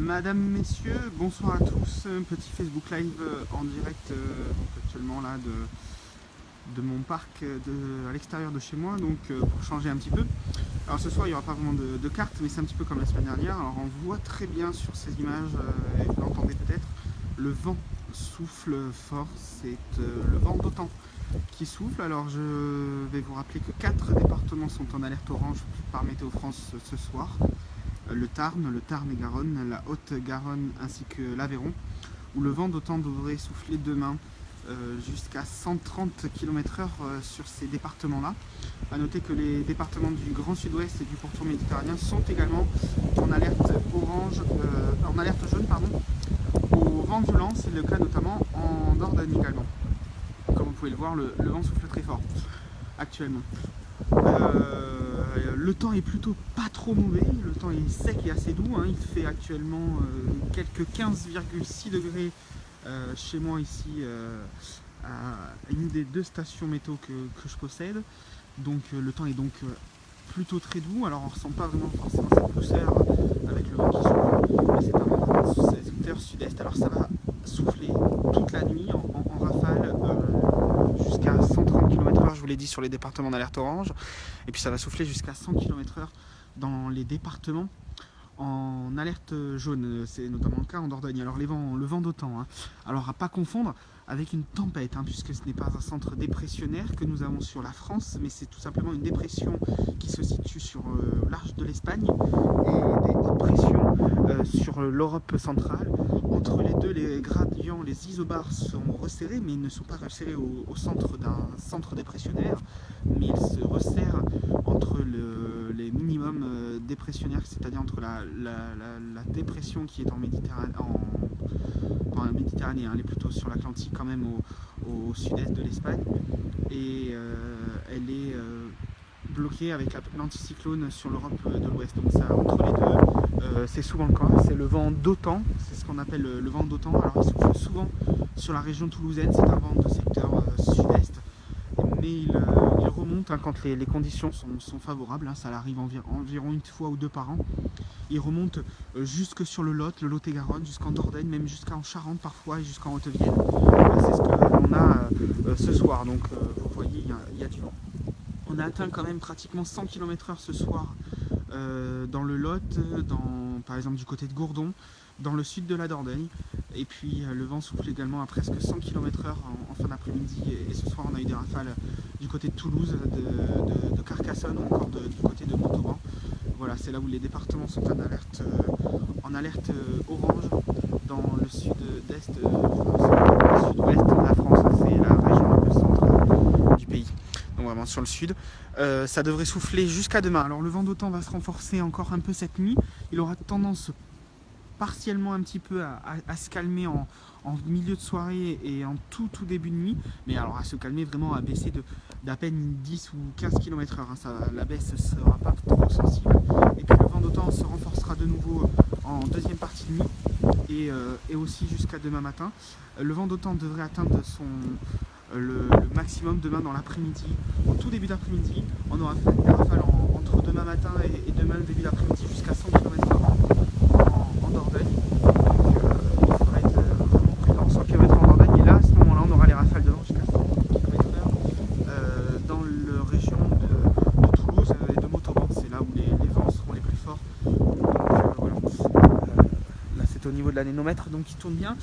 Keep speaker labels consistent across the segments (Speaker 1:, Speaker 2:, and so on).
Speaker 1: Madame, messieurs, bonsoir à tous. Un petit Facebook Live en direct actuellement là de mon parc à l'extérieur de chez moi, donc pour changer un petit peu. Alors ce soir il n'y aura pas vraiment de cartes, mais c'est un petit peu comme la semaine dernière. Alors on voit très bien sur ces images, et vous l'entendez peut-être, le vent souffle fort, c'est le vent d'OTAN qui souffle. Alors je vais vous rappeler que 4 départements sont en alerte orange par Météo France ce soir. Le Tarn et Garonne, la Haute-Garonne ainsi que l'Aveyron, où le vent d'OTAN devrait souffler demain jusqu'à 130 km/h sur ces départements-là. A noter que les départements du Grand Sud-Ouest et du pourtour méditerranéen sont également en alerte orange, en alerte jaune au vent violent. C'est le cas notamment en Dordogne également. Comme vous pouvez le voir, le vent souffle très fort actuellement. Le temps est plutôt pas trop mauvais, le temps est sec et assez doux, hein. Il fait actuellement quelques 15,6 degrés chez moi ici à une des 2 stations météo que je possède. Donc le temps est donc plutôt très doux. Alors on ne ressent pas vraiment forcément cette douceur avec le vent qui souffle, mais c'est un vent de secteur sud-est. Alors ça va souffler toute la nuit en rafale jusqu'à 130 km/h, je vous l'ai dit, sur les départements d'alerte orange, et puis ça va souffler jusqu'à 100 km/h dans les départements en alerte jaune, c'est notamment le cas en Dordogne. Alors le vent d'OTAN, hein. Alors à pas confondre avec une tempête, hein, puisque ce n'est pas un centre dépressionnaire que nous avons sur la France, mais c'est tout simplement une dépression qui se situe sur l'arche de l'Espagne et des hautes pressions sur l'Europe centrale. Entre les deux, les gradients, les isobars sont resserrés, mais ils ne sont pas resserrés au centre d'un centre dépressionnaire, mais ils se resserrent entre les minimums dépressionnaires, c'est-à-dire entre la dépression qui est en Méditerranée, pas en Méditerranée, hein, elle est plutôt sur l'Atlantique quand même au sud-est de l'Espagne, et elle est bloquée avec l'anticyclone sur l'Europe de l'Ouest. Donc ça, entre les deux, c'est souvent le cas, c'est le vent d'OTAN, c'est ce qu'on appelle le vent d'OTAN. Alors il souffle souvent sur la région toulousaine, c'est un vent de secteur sud-est, mais il remonte hein, quand les conditions sont favorables, hein, ça arrive environ une fois ou deux par an. Il remonte jusque sur le Lot-et-Garonne, jusqu'en Dordogne, même jusqu'en Charente parfois et jusqu'en Haute-Vienne. C'est ce qu'on a ce soir, donc vous voyez, il y a du vent. On a atteint quand même pratiquement 100 km/h ce soir dans le Lot, par exemple du côté de Gourdon, dans le sud de la Dordogne. Et puis le vent souffle également à presque 100 km/h en fin d'après-midi. Et ce soir, on a eu des rafales du côté de Toulouse, de Carcassonne, ou encore du côté de Montauban. Voilà, c'est là où les départements sont en alerte orange dans le sud-est de France, le sud-ouest de la France, c'est la région le centre du pays. Donc vraiment sur le sud. Ça devrait souffler jusqu'à demain. Alors le vent d'OTAN va se renforcer encore un peu cette nuit. Il aura tendance partiellement un petit peu à se calmer en milieu de soirée et en tout début de nuit, mais alors à se calmer vraiment, à baisser d'à peine 10 ou 15 km/h, hein. La baisse ne sera pas trop sensible, et puis le vent d'OTAN se renforcera de nouveau en deuxième partie de nuit et aussi jusqu'à demain matin. Le vent d'OTAN devrait atteindre le maximum demain dans l'après-midi, en tout début d'après-midi. On aura fait des rafales entre demain matin et demain début d'après-midi jusqu'à 100 km/h en Dordogne. Donc il faudra être vraiment prudent. 100 km en Dordogne, et là à ce moment-là on aura les rafales de vent jusqu'à 130 km/h dans la région de Toulouse et de Montauban. C'est là où les vents seront les plus forts. Donc voilà. Là c'est au niveau de l'anémomètre, donc il tourne bien.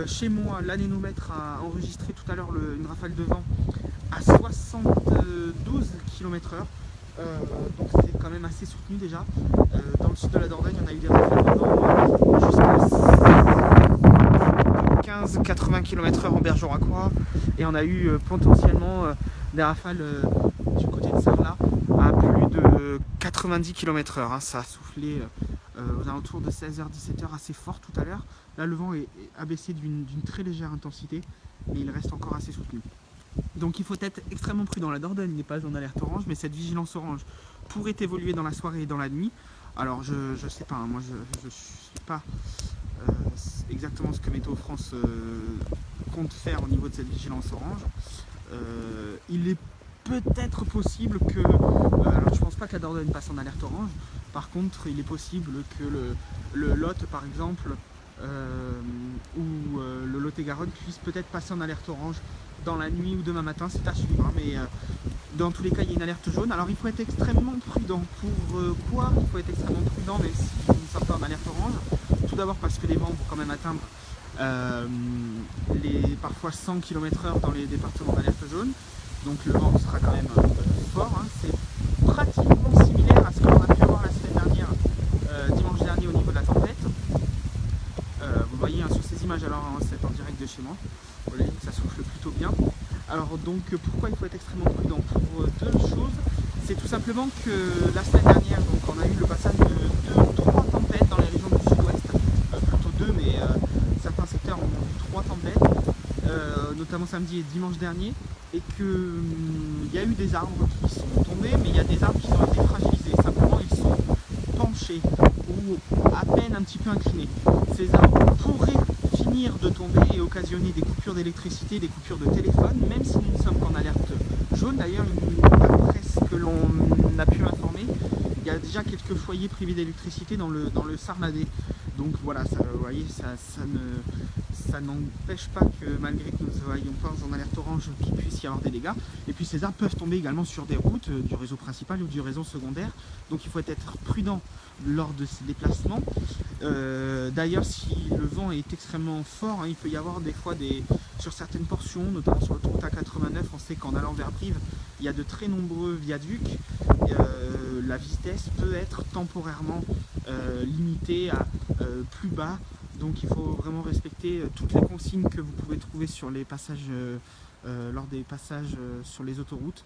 Speaker 1: Chez moi, l'anémomètre a enregistré tout à l'heure une rafale de vent à 72 km/h. Donc c'est quand même assez soutenu déjà. Dans le sud de la Dordogne, on a eu des rafales de vent jusqu'à 15-80 km/h en Bergeracois, et on a eu potentiellement des rafales du côté de Sarlat à plus de 90 km/h. Hein. Ça a soufflé aux alentours de 16h-17h assez fort tout à l'heure. Là le vent est abaissé d'une très légère intensité, mais il reste encore assez soutenu. Donc il faut être extrêmement prudent. La Dordogne n'est pas en alerte orange, mais cette vigilance orange pourrait évoluer dans la soirée et dans la nuit. Alors je sais pas, hein, moi je suis pas exactement ce que Météo France compte faire au niveau de cette vigilance orange. Il est peut-être possible que, alors je pense pas que la Dordogne passe en alerte orange, par contre il est possible que le Lot par exemple ou le Lot-et-Garonne puisse peut-être passer en alerte orange dans la nuit ou demain matin, c'est à suivre, hein, mais dans tous les cas il y a une alerte jaune. Alors il faut être extrêmement prudent. Pourquoi il faut être extrêmement prudent même si nous ne sommes pas en alerte orange? Tout d'abord parce que les vents vont quand même atteindre parfois 100 km/h dans les départements d'alerte jaune, donc le vent sera quand même fort, hein. C'est pratiquement similaire à ce qu'on a pu avoir la semaine dernière, dimanche dernier au niveau de la tempête. Vous voyez hein, sur ces images, alors hein, c'est en direct de chez moi, vous voyez que ça souffle plutôt bien. Alors donc pourquoi il faut être extrêmement prudent? Pour deux choses. C'est tout simplement que la semaine dernière donc, on a eu le passage de 2 ou 3 tempêtes dans les régions du sud-ouest, plutôt 2 mais certains secteurs ont eu 3 tempêtes, notamment samedi et dimanche dernier, et qu'il y a eu des arbres qui sont tombés, mais il y a des arbres qui ont été fragilisés, simplement ils sont penchés ou à peine un petit peu inclinés. Ces arbres pourraient finir de tomber et occasionner des coupures d'électricité, des coupures de téléphone, même si nous ne sommes qu'en alerte jaune. D'ailleurs, d'après ce que l'on a pu m'informer, il y a déjà quelques foyers privés d'électricité dans le Sarnadais. Donc voilà, ça, vous voyez, ça n'empêche pas que malgré que nous ne soyons pas en alerte orange, qu'il puisse y avoir des dégâts. Et puis ces arbres peuvent tomber également sur des routes du réseau principal ou du réseau secondaire. Donc il faut être prudent lors de ces déplacements. D'ailleurs, si le vent est extrêmement fort, hein, il peut y avoir des fois sur certaines portions, notamment sur l'autoroute A89, on sait qu'en allant vers Brive, il y a de très nombreux viaducs. La vitesse peut être temporairement limitée à plus bas. Donc il faut vraiment respecter toutes les consignes que vous pouvez trouver sur les passages, lors des passages sur les autoroutes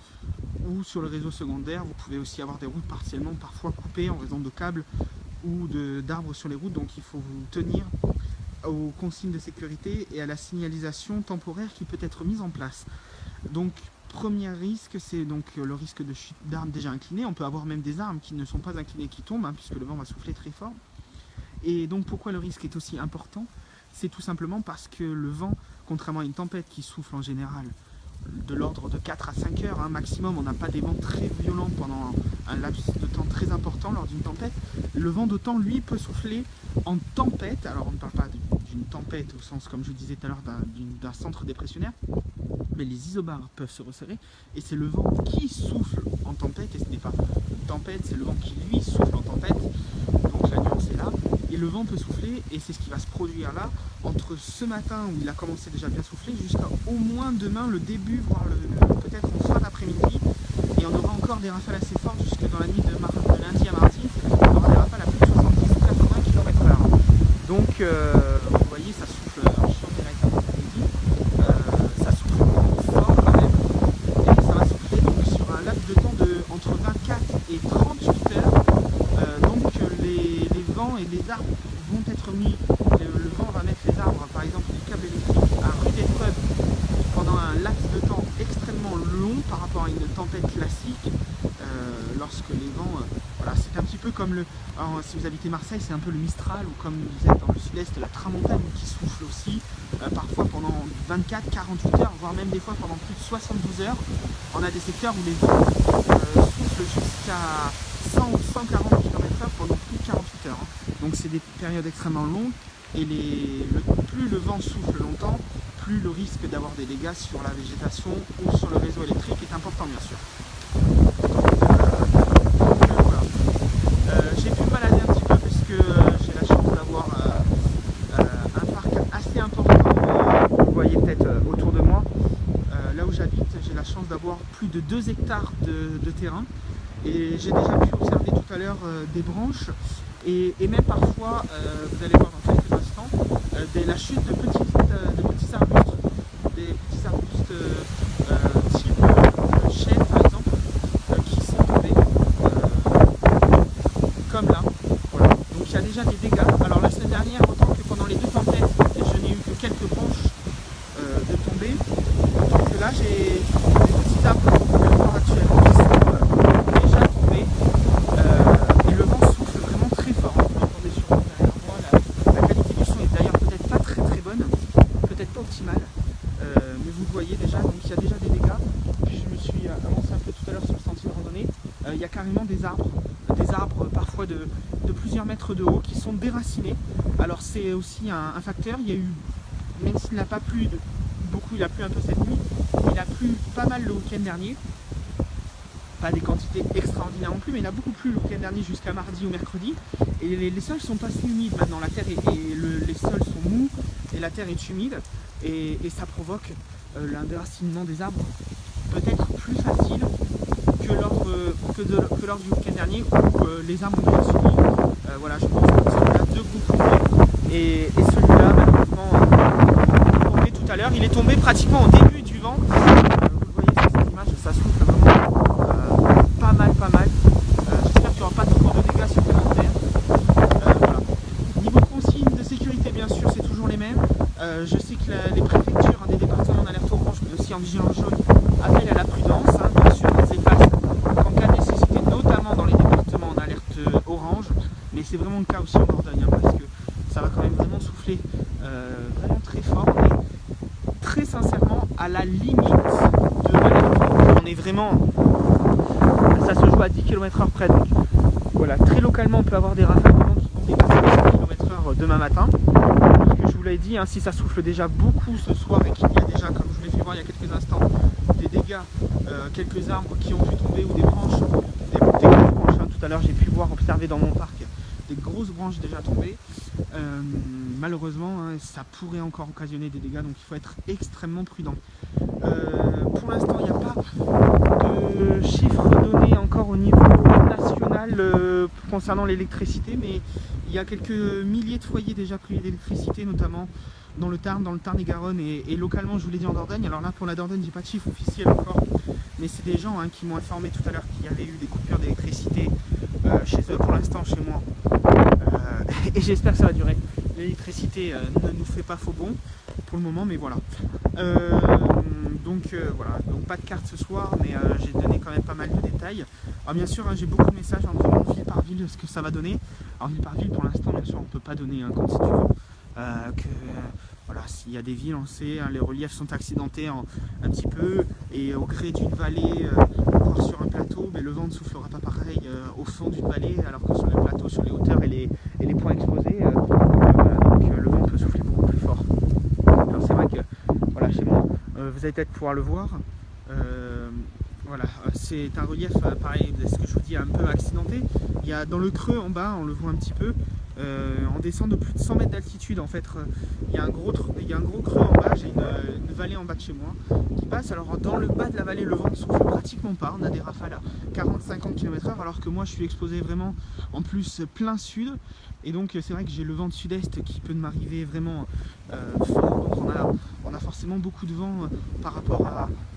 Speaker 1: ou sur le réseau secondaire. Vous pouvez aussi avoir des routes partiellement parfois coupées en raison de câbles ou d'arbres sur les routes. Donc il faut vous tenir aux consignes de sécurité et à la signalisation temporaire qui peut être mise en place. Donc premier risque, c'est donc le risque de chute d'arbres déjà inclinés. On peut avoir même des arbres qui ne sont pas inclinés qui tombent, hein, puisque le vent va souffler très fort. Et donc pourquoi le risque est aussi important? C'est tout simplement parce que le vent, contrairement à une tempête qui souffle en général de l'ordre de 4 à 5 heures hein, maximum, on n'a pas des vents très violents pendant un laps de temps très important lors d'une tempête. Le vent d'autant, lui, peut souffler en tempête. Alors on ne parle pas d'une tempête au sens, comme je vous disais tout à l'heure, d'un centre dépressionnaire, mais les isobars peuvent se resserrer, et c'est le vent qui souffle en tempête, et ce n'est pas une tempête, c'est le vent qui lui souffle en tempête. Donc la nuance est là, et le vent peut souffler, et c'est ce qui va se produire là, entre ce matin où il a commencé déjà bien souffler, jusqu'à au moins demain, le début, voire peut-être en fin d'après-midi, et on aura encore des rafales assez fortes jusque dans la nuit de lundi à mardi, on aura des rafales à plus de 70 ou 80 km/h. Donc vous voyez, ça souffle en champ direct à l'après-midi, ça souffle fort quand même, et ça va souffler donc sur un laps de temps de entre 24 et 38 heures. Donc les vents et les arbres vont être mis, le vent va mettre les arbres, par exemple les câbles électriques, à rude épreuve pendant un laps de temps extrêmement long par rapport à une tempête classique. Lorsque les vents, voilà, c'est un petit peu comme alors, si vous habitez Marseille, c'est un peu le Mistral, ou comme vous êtes dans le sud-est, la Tramontane qui souffle aussi, parfois pendant 24, 48 heures, voire même des fois pendant plus de 72 heures. On a des secteurs où les vents soufflent jusqu'à 100 ou 140 km/h pendant plus de 48 heures. Hein. Donc c'est des périodes extrêmement longues, et plus le vent souffle longtemps, plus le risque d'avoir des dégâts sur la végétation ou sur le réseau électrique est important, bien sûr. Voilà. J'ai pu me balader un petit peu puisque j'ai la chance d'avoir un parc assez important, vous voyez peut-être autour de moi. Là où j'habite, j'ai la chance d'avoir plus de 2 hectares de terrain, et j'ai déjà pu observer tout à l'heure des branches et même parfois, vous allez voir dans quelques instants, la chute de petits arbustes, des petits arbustes type chêne par exemple, qui sont tombés comme là. Voilà. Donc il y a déjà des dégâts. Alors la semaine dernière, autant que pendant les 2 tempêtes, je n'ai eu que quelques branches de tomber, autant que là j'ai des petits arbres que vous pouvez voir actuellement qui sont déjà tombés, et le vent souffle vraiment très fort. Vous l'entendez sûrement derrière moi. La qualité du son est d'ailleurs peut-être pas très très bonne, peut-être pas optimale, mais vous le voyez déjà, donc il y a déjà des dégâts. Puis je me suis, à mon à l'heure sur le sentier de randonnée, il y a carrément des arbres parfois de plusieurs mètres de haut qui sont déracinés. Alors c'est aussi un facteur, il y a eu, même s'il n'a pas plu beaucoup, il a plu un peu cette nuit, il a plu pas mal le week-end dernier. Pas des quantités extraordinaires non plus, mais il a beaucoup plu le week-end dernier jusqu'à mardi ou mercredi. Et les sols sont assez humides maintenant, la terre les sols sont mous et la terre est humide. Et ça provoque un déracinement des arbres peut-être plus facile que lors du week-end dernier où les arbres ont été soumis. Voilà, je pense que celui-là, deux groupes tombés. Et celui-là, malheureusement, tombé tout à l'heure. Il est tombé pratiquement au début du vent. Vous le voyez sur cette image, ça souffle vraiment pas mal. J'espère qu'il n'y aura pas trop de dégâts supplémentaires. Voilà. Niveau consignes de sécurité, bien sûr, c'est toujours les mêmes. Je sais que les préfectures des départements en alerte orange, mais aussi en vigilance jaune, appellent à la prudence. Bien sûr, elles effacent en cas de nécessité, notamment dans les départements en alerte orange. Mais c'est vraiment le cas aussi en Dordogne, parce que ça va quand même vraiment souffler vraiment très fort. Et très sincèrement, à la limite de l'alerte orange, on est vraiment... Ça se joue à 10 km/h près. Donc voilà, très localement, on peut avoir des rafales de vent qui vont dépasser les 100 km/h demain matin. Je vous l'ai dit, si ça souffle déjà beaucoup ce soir et qu'il y a déjà, comme je vous l'ai fait voir il y a quelques instants, des dégâts, quelques arbres qui ont pu tomber ou des branches, des grosses branches. Tout à l'heure, j'ai pu observer dans mon parc des grosses branches déjà tombées. Malheureusement, ça pourrait encore occasionner des dégâts, donc il faut être extrêmement prudent. Pour l'instant, il n'y a pas de chiffres donnés encore au niveau national concernant l'électricité, mais il y a quelques milliers de foyers déjà privés d'électricité, notamment dans le Tarn-et-Garonne et localement, je vous l'ai dit, en Dordogne. Alors là, pour la Dordogne, j'ai pas de chiffre officiel encore, mais c'est des gens qui m'ont informé tout à l'heure qu'il y avait eu des coupures d'électricité chez eux, pour l'instant chez moi. Et j'espère que ça va durer. L'électricité ne nous fait pas faux bon pour le moment, mais voilà. Donc pas de carte ce soir, mais j'ai donné quand même pas mal de détails. Alors bien sûr, j'ai beaucoup de messages en demandant ville par ville ce que ça va donner. Alors ville par ville, pour l'instant, bien sûr, on ne peut pas donner un quantité. Voilà, s'il y a des villes, on sait, les reliefs sont accidentés un petit peu, et au gré d'une vallée, voire sur un plateau, mais le vent ne soufflera pas pareil au fond d'une vallée, alors que sur les plateaux, sur les hauteurs et les points exposés, donc le vent peut souffler beaucoup plus fort. Alors c'est vrai que voilà, chez moi, vous allez peut-être pouvoir le voir. Voilà, c'est un relief pareil, ce que je vous dis, un peu accidenté. Il y a dans le creux en bas, on le voit un petit peu, on descend de plus de 100 mètres d'altitude. En fait, il y a un gros creux en bas, j'ai une vallée en bas de chez moi qui passe. Alors dans le bas de la vallée, le vent ne souffle pratiquement pas, on a des rafales à 40-50 km/h, alors que moi je suis exposé vraiment en plus plein sud. Et donc c'est vrai que j'ai le vent de sud-est qui peut m'arriver vraiment fort. Donc on a forcément beaucoup de vent par rapport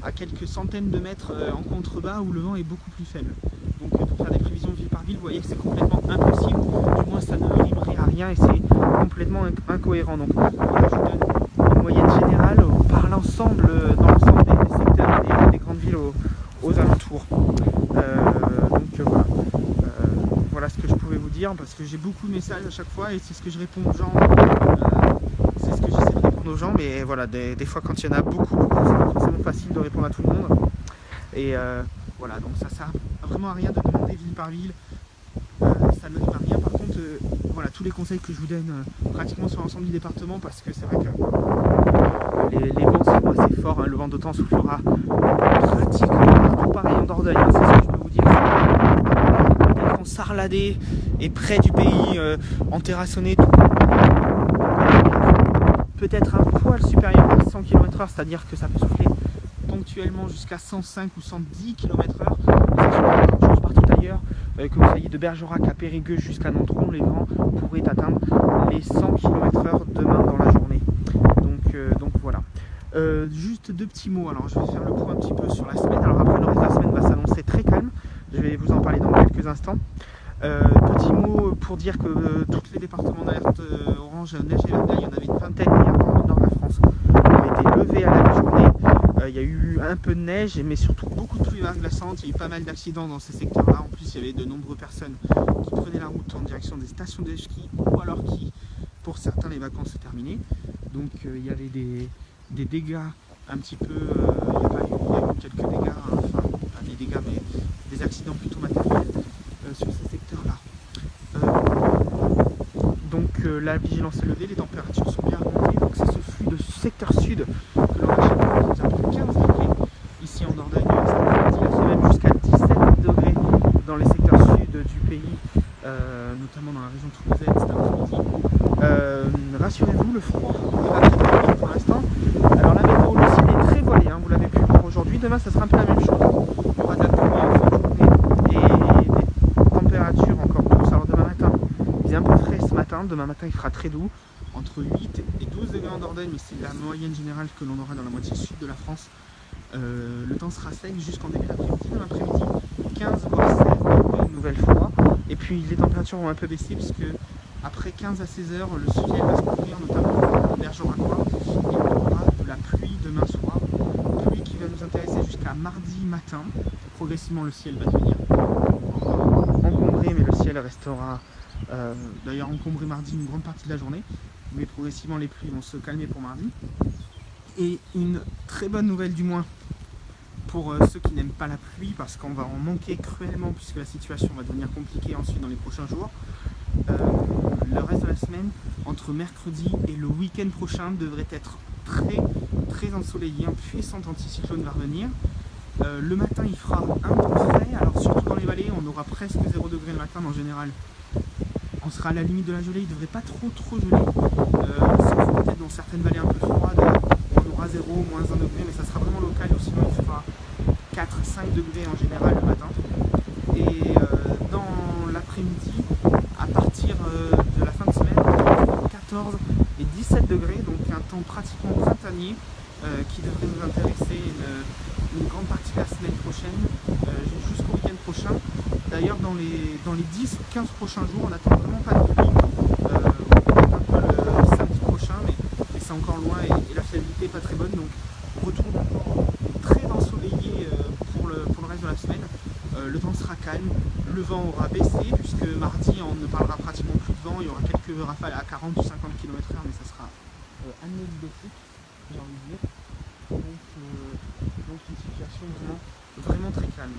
Speaker 1: à quelques centaines de mètres en contrebas où le vent est beaucoup plus faible. Donc pour faire des prévisions ville par ville, vous voyez que c'est complètement impossible. Du moins ça ne rimerait à rien et c'est complètement incohérent. Donc voilà, je vous donne une moyenne générale par l'ensemble, dans l'ensemble des secteurs et des grandes villes aux alentours. Voilà ce que je pouvais vous dire, parce que j'ai beaucoup de messages à chaque fois et c'est ce que je réponds aux gens. C'est ce que j'essaie de répondre aux gens, mais voilà, des fois quand il y en a beaucoup, c'est pas forcément facile de répondre à tout le monde. Et voilà, donc ça sert vraiment à rien de demander ville par ville. Ça ne rime à rien. Par contre, voilà, tous les conseils que je vous donne pratiquement sur l'ensemble du département, parce que c'est vrai que les vents sont assez forts, le vent d'automne soufflera pratiquement partout pareil en Dordogne, c'est ce que je peux vous dire. Sarladé et près du pays, en terrassonné, peut-être un poil supérieur à 100 km/h, c'est-à-dire que ça peut souffler ponctuellement jusqu'à 105 ou 110 km/h. Partout ailleurs, que vous soyez de Bergerac à Périgueux jusqu'à Nontron, les vents pourraient atteindre les 100 km/h demain dans la journée. Donc voilà. Juste deux petits mots. Alors je vais faire le point un petit peu sur la semaine. Alors après, le reste de la semaine va s'annoncer très calme. Je vais vous en parler dans quelques instants. Petit mot pour dire que tous les départements d'alerte orange, neige et verglas, il y en avait une vingtaine hier dans le nord de la France, ont été levés à la journée. Il y a eu un peu de neige, mais surtout beaucoup de pluie glaçante. Il y a eu pas mal d'accidents dans ces secteurs-là. En plus, il y avait de nombreuses personnes qui prenaient la route en direction des stations de ski, ou alors qui, pour certains, les vacances se terminaient. Donc il y avait des dégâts un petit peu. Il y a eu quelques dégâts, enfin pas des dégâts, mais accidents plutôt matériels sur ces secteurs-là. La vigilance est levée, les températures sont bien remontées, donc c'est ce flux de secteur sud que l'on a chez nous qui a pris 15 degrés ici en Dordogne cet après-midi. Il a fait même jusqu'à 17 degrés dans les secteurs sud du pays, notamment dans la région toulousaine cet après-midi. Rassurez-vous, le froid va très bien pour l'instant. Alors la météo, le ciel est très voilé, vous l'avez pu voir aujourd'hui. Demain, ça sera un peu la même chose. Il y aura de la pluie en fin de journée et des températures encore douces. Alors demain matin, il est un peu frais ce matin. Demain matin, il fera très doux, entre 8 et 12 degrés en Dordogne, mais c'est la moyenne générale que l'on aura dans la moitié sud de la France. Le temps sera sec jusqu'en début d'après-midi. Dans l'après-midi, 15 voire 16 degrés une nouvelle fois. Et puis les températures vont un peu baisser puisque après 15 à 16 heures, le ciel va se couvrir notamment en Bergeracois et on aura de la pluie demain soir. Pluie qui va nous intéresser jusqu'à mardi matin. Progressivement, le ciel va devenir encombré, mais le ciel restera d'ailleurs encombré mardi une grande partie de la journée. Mais progressivement, les pluies vont se calmer pour mardi. Et une très bonne nouvelle du moins pour ceux qui n'aiment pas la pluie, parce qu'on va en manquer cruellement puisque la situation va devenir compliquée ensuite dans les prochains jours. Le reste de la semaine, entre mercredi et le week-end prochain, devrait être très ensoleillé. Un puissant anticyclone va revenir. Le matin, il fera un peu frais, alors surtout dans les vallées, on aura presque 0 degré le matin en général. On sera à la limite de la gelée, il ne devrait pas trop geler, sauf peut-être dans certaines vallées un peu froides, où on aura 0, moins 1 degré, mais ça sera vraiment local, ou sinon il fera 4-5 degrés en général le matin. Et dans l'après-midi, à partir de la fin de semaine, entre 14 et 17 degrés, donc un temps pratiquement printanier qui devrait nous intéresser une grande partie de la semaine prochaine, jusqu'au week-end prochain. D'ailleurs, dans les 10 ou 15 prochains jours, on n'attend vraiment pas de pluie. Peut-être un peu le samedi prochain, mais c'est encore loin et la fiabilité n'est pas très bonne. Donc, retour encore très ensoleillé pour le reste de la semaine. Le temps sera calme, le vent aura baissé, puisque mardi, on ne parlera pratiquement plus de vent. Il y aura quelques rafales à 40 ou 50 km/h, mais ça sera anecdotique, j'ai envie de dire. Donc une situation vraiment très calme.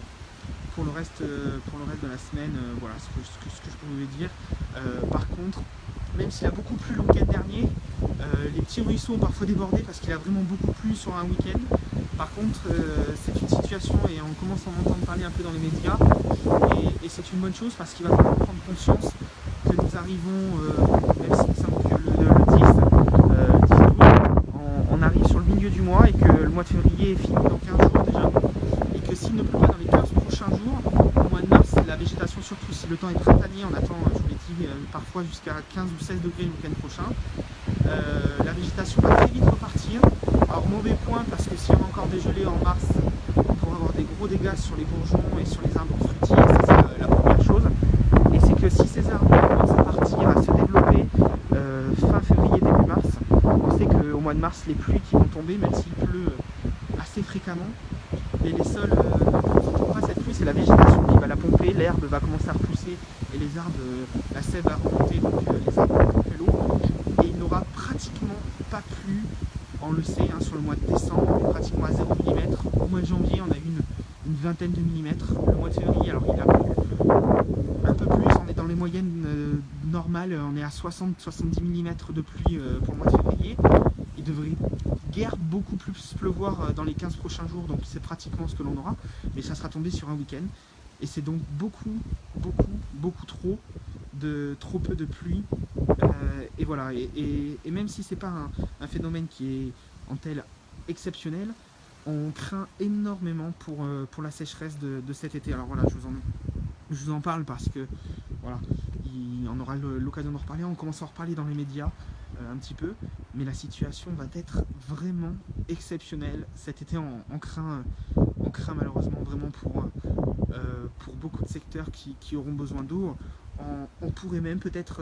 Speaker 1: Pour le reste de la semaine, voilà ce que je peux vous dire. Par contre, même s'il a beaucoup plu le week-end dernier, les petits ruisseaux ont parfois débordé parce qu'il a vraiment beaucoup plu sur un week-end. Par contre, c'est une situation, et on commence à en entendre parler un peu dans les médias, et c'est une bonne chose parce qu'il va falloir prendre conscience que nous arrivons, même si nous sommes que le 10 août, on arrive sur le milieu du mois et que le mois de février est fini dans 15 jours déjà, et que s'il ne pleut pas dans les 15 prochains jours, au mois de mars, la végétation, surtout si le temps est printanier, on attend, je vous l'ai dit, parfois jusqu'à 15 ou 16 degrés le week-end prochain, la végétation va très vite repartir. Alors mauvais point parce que s'il y a encore des gelées en mars, on pourrait avoir des gros dégâts sur les bourgeons et sur les arbres fruitiers, ça c'est la première chose. Et c'est que si ces arbres commencent à partir, à se développer fin février, début mars, on sait qu'au mois de mars, les pluies qui vont tomber, même s'il pleut assez fréquemment, mais les sols ne prendront pas cette pluie, c'est la végétation qui va la pomper, l'herbe va commencer à repousser et les arbres, la sève va remonter, donc les arbres vont pomper l'eau. Et il n'aura pratiquement pas plu, on le sait, sur le mois de décembre, on est pratiquement à 0 mm. Au mois de janvier, on a eu une vingtaine de millimètres. Le mois de février, alors il a plu un peu plus, on est dans les moyennes normales, on est à 60-70 mm de pluie pour le mois de février. Il devrait guère beaucoup plus pleuvoir dans les 15 prochains jours, donc c'est pratiquement ce que l'on aura, mais ça sera tombé sur un week-end. Et c'est donc beaucoup trop peu de pluie. Et voilà, et même si c'est pas un phénomène qui est en tel exceptionnel, on craint énormément pour la sécheresse de cet été. Alors voilà, je vous en parle parce que voilà, on aura l'occasion d'en reparler, on commence à en reparler dans les médias un petit peu, mais la situation va être vraiment exceptionnelle cet été. On craint malheureusement vraiment pour beaucoup de secteurs qui auront besoin d'eau. On pourrait même peut-être,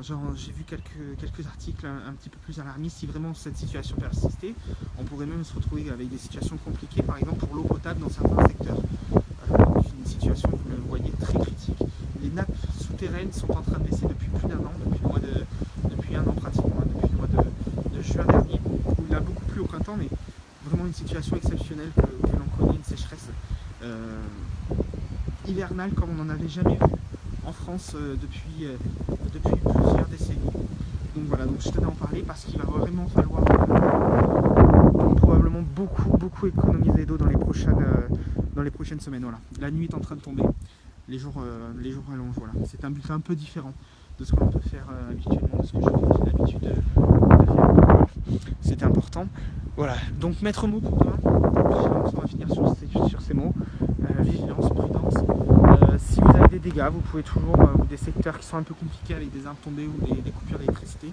Speaker 1: j'ai vu quelques articles un petit peu plus alarmistes, si vraiment cette situation persistait, on pourrait même se retrouver avec des situations compliquées, par exemple pour l'eau potable dans certains secteurs. Une situation, vous le voyez, très critique. Les nappes souterraines sont en train de baisser depuis plus d'un an, depuis un an pratiquement, depuis le mois de juin dernier, où il a beaucoup plu au printemps, mais vraiment une situation exceptionnelle que l'on connaît, une sécheresse hivernale comme on n'en avait jamais vu en France depuis plusieurs décennies. Donc voilà, donc je tenais à en parler parce qu'il va vraiment falloir probablement beaucoup économiser d'eau dans les prochaines semaines. Voilà. La nuit est en train de tomber, les jours allongent. Voilà. C'est un bulletin un peu différent de ce que l'on peut faire habituellement, de ce que j'ai l'habitude de faire. C'était important. Voilà, donc maître mot pour demain. Vigilance, on va finir sur ces mots. Vigilance, prudence. Si vous avez des dégâts, vous pouvez toujours, ou des secteurs qui sont un peu compliqués avec des arbres tombés ou des coupures d'électricité,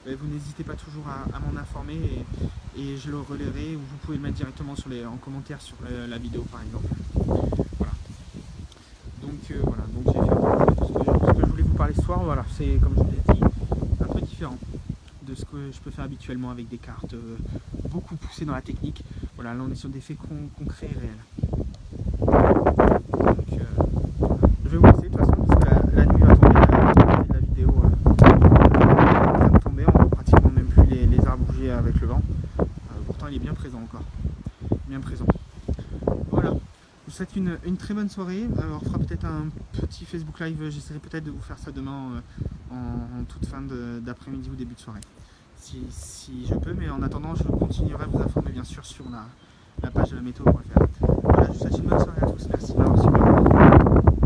Speaker 1: vous n'hésitez pas toujours à m'en informer et je le relayerai, ou vous pouvez le mettre directement en commentaire sur la vidéo par exemple. Voilà. Donc j'ai fait un peu ce que je voulais vous parler ce soir. Voilà, c'est comme je vous l'ai dit, un peu différent de ce que je peux faire habituellement avec des cartes beaucoup poussées dans la technique. Voilà, là on est sur des faits concrets et réels. Donc je vais vous laisser de toute façon parce que la nuit va tomber, la vidéo va tomber, on voit pratiquement même plus les arbres bouger avec le vent. Pourtant il est bien présent encore, bien présent. Voilà, je vous souhaite une très bonne soirée. On fera peut-être un petit Facebook Live, j'essaierai peut-être de vous faire ça demain en toute fin d'après-midi ou début de soirée. Si je peux, mais en attendant je continuerai à vous informer bien sûr sur la page de la météo.fr. Voilà, je vous souhaite une bonne soirée à tous, merci de m'avoir suivi.